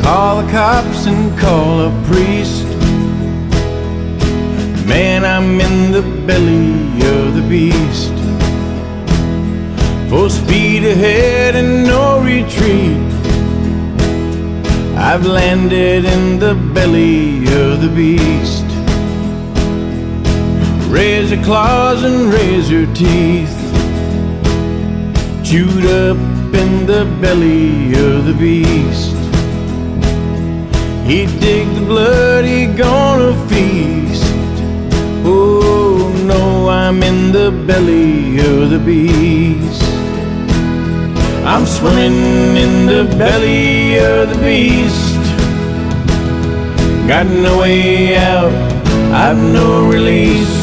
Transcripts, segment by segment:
Call the cops and call a priest. Man, I'm in the belly of the beast. Full speed ahead and no retreat. I've landed in the belly of the beast. Razor claws and razor teeth, chewed up in the belly of the beast. He dig the blood, he gonna feast. Oh no, I'm in the belly of the beast. I'm swimming in the belly of the beast. Got no way out, I've no release.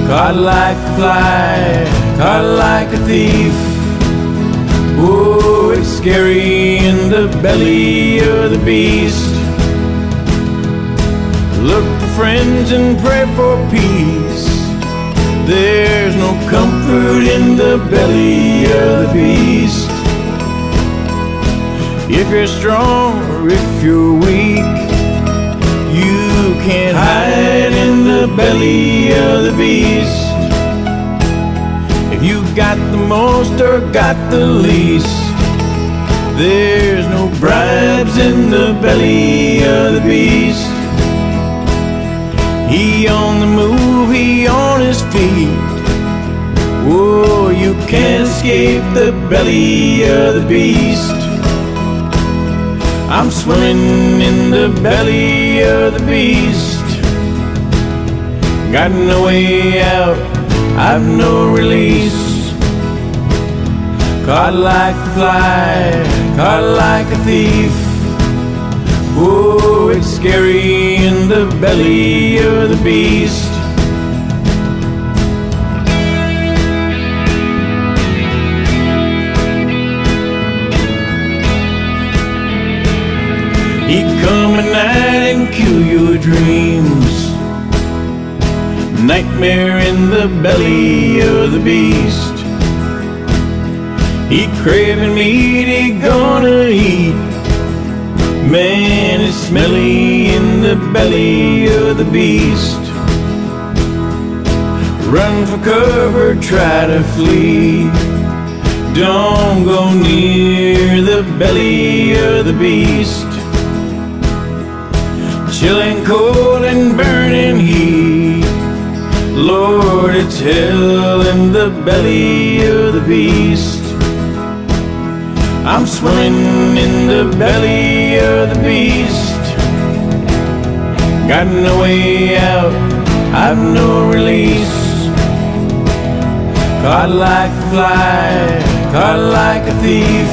Caught like a fly, caught like a thief. Oh, it's scary in the belly of the beast. Look for friends and pray for peace. There's no comfort in the belly of the beast. If you're strong or if you're weak, you can't hide in the belly of the beast. If you got the most or got the least, there's no bribes in the belly of the beast. He on the move, he on his feet. Whoa, you can't escape the belly of the beast. I'm swimming in the belly of the beast. Got no way out, I've no release. Caught like a fly, caught like a thief. Oh, it's scary in the belly of the beast. He come at night and kill your dreams. Nightmare in the belly of the beast. He craving meat, he gonna eat. Man, it's smelly in the belly of the beast. Run for cover, try to flee. Don't go near the belly of the beast. Chilling cold and burning heat. Lord, it's hell in the belly of the beast. I'm swimming in the belly of the beast. Got no way out, I've no release. Caught like a fly, caught like a thief.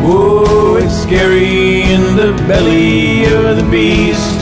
Oh, it's scary in the belly of the beast.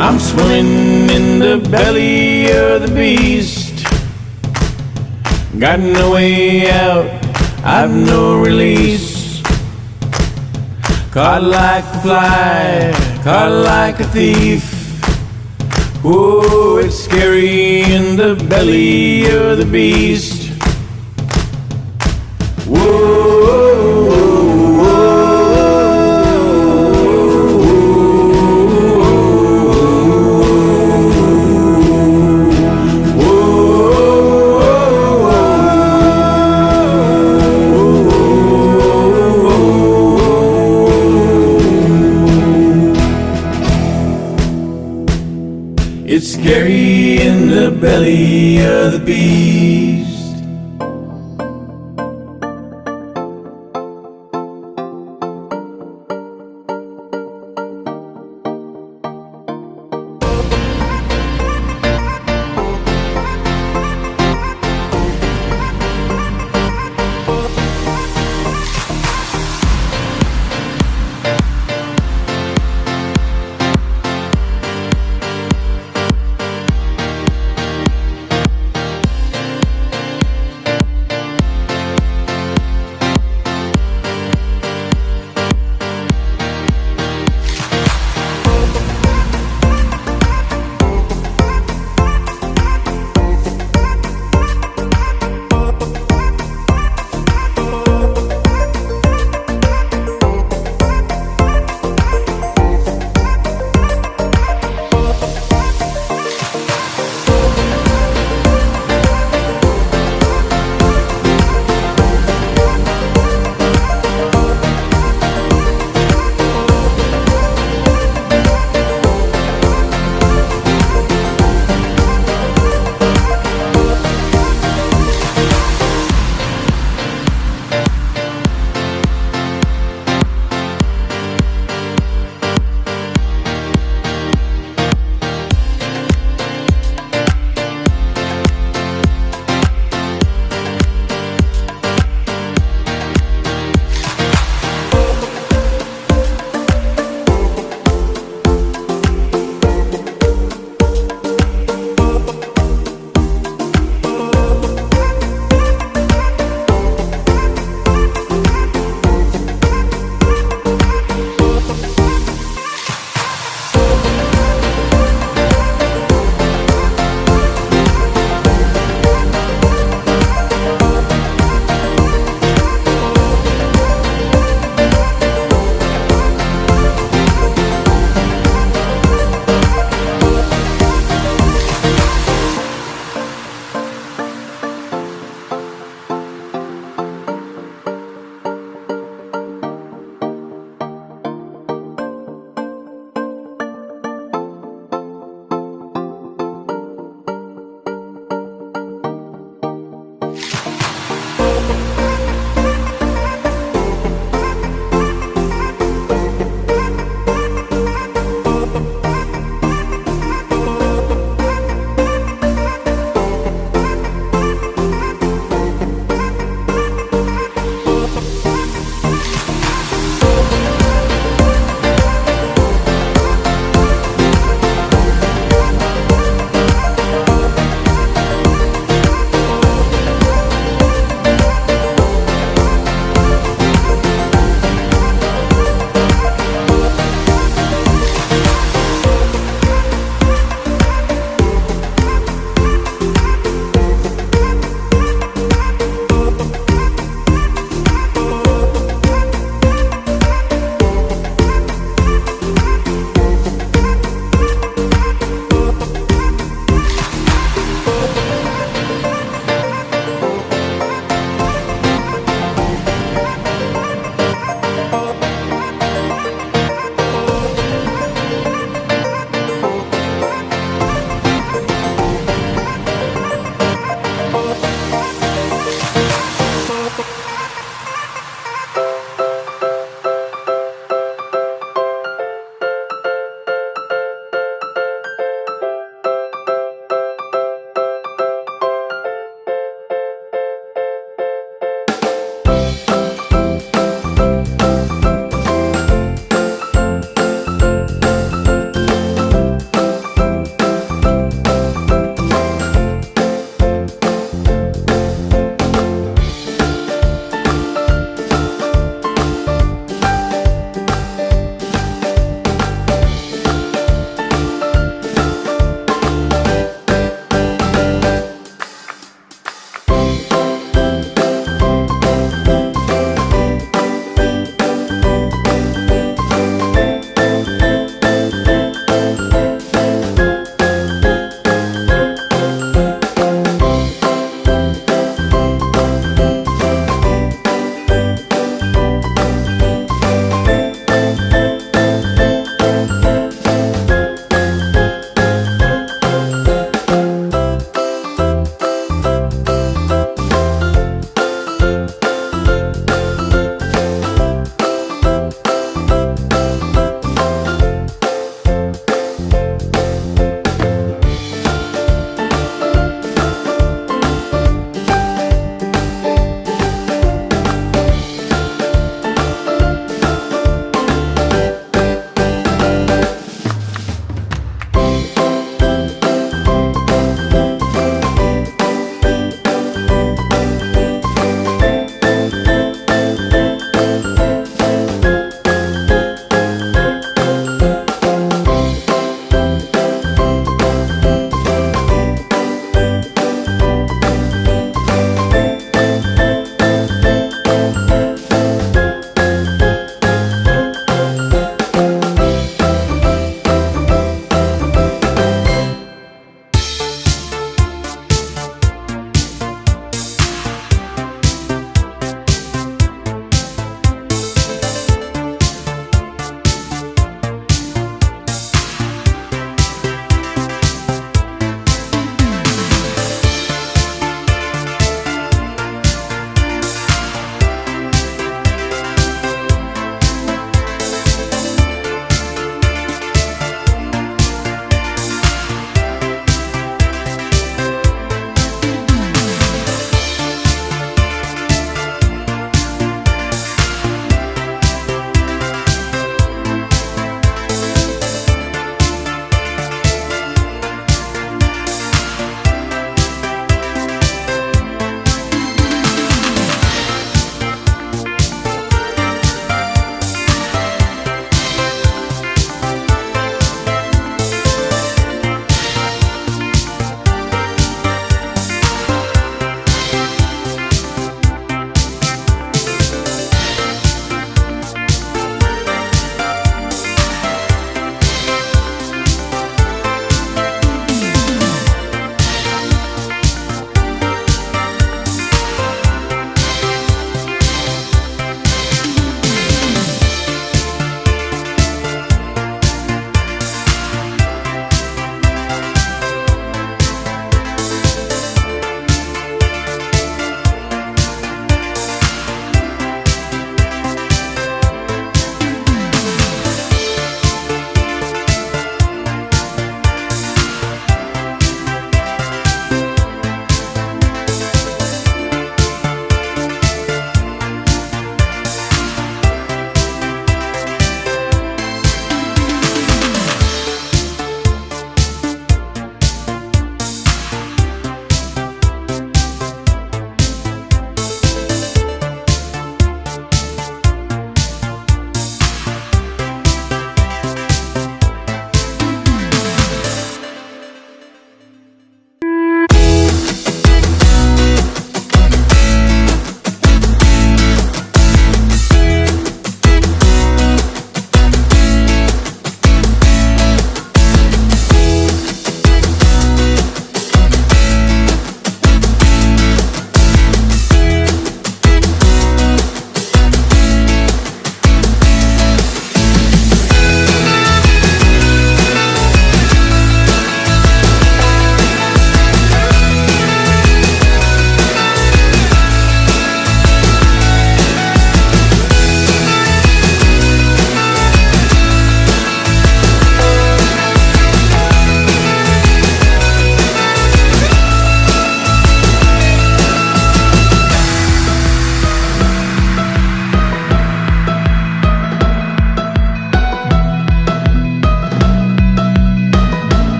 I'm swimming in the belly of the beast. Got no way out, I've no release. Caught like a fly, caught like a thief. Oh, it's scary in the belly of the beast. It's scary in the belly of the beast.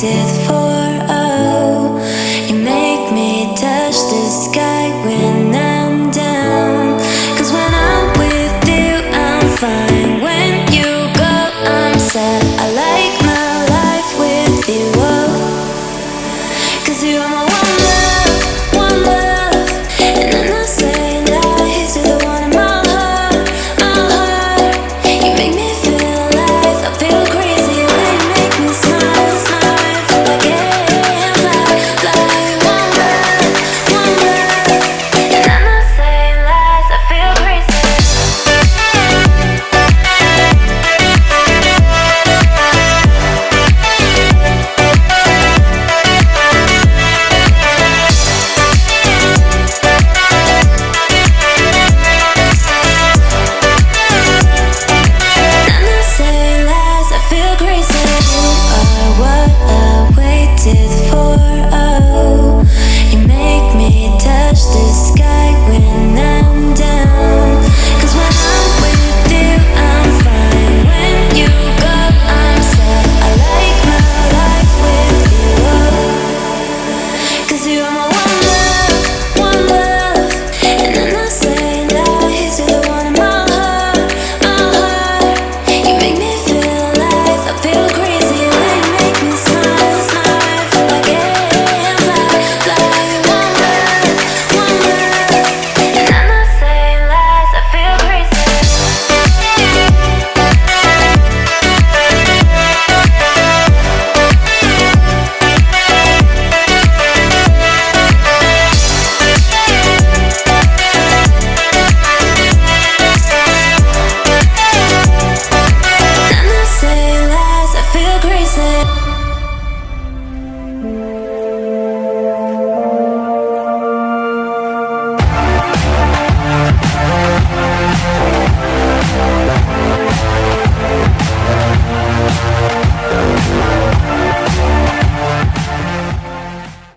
it for? Oh, you make me touch the sky when I'm down. 'Cause when I'm with you, I'm fine.